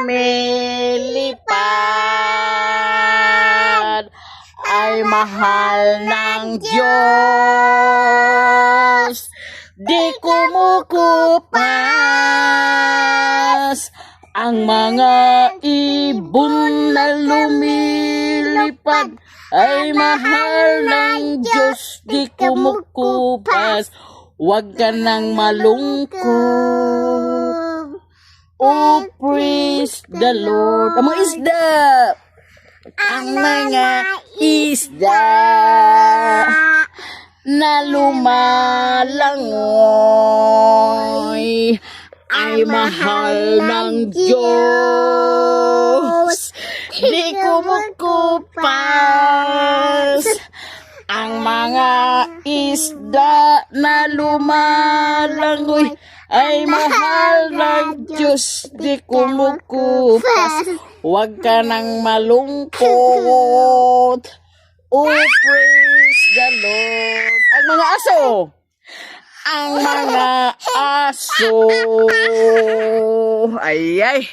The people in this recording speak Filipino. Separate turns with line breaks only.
lumilipad ay mahal ng Diyos. Di kumukupas ang mga ibon na lumilipad ay mahal ng Diyos. Di kumukupas. Huwag ka nang malungkot. Oh, praise the Lord. Ang mga isda. Ang mga isda na lumalangoy ay mahal ng Diyos. Di kumukupas ang mga isda na lumalangoy ay mahal ng Diyos. Di kumukupas. Huwag ka nang malungkot. Oh, praise the Lord. Ang mga aso. Ang mga aso. Ay, ay.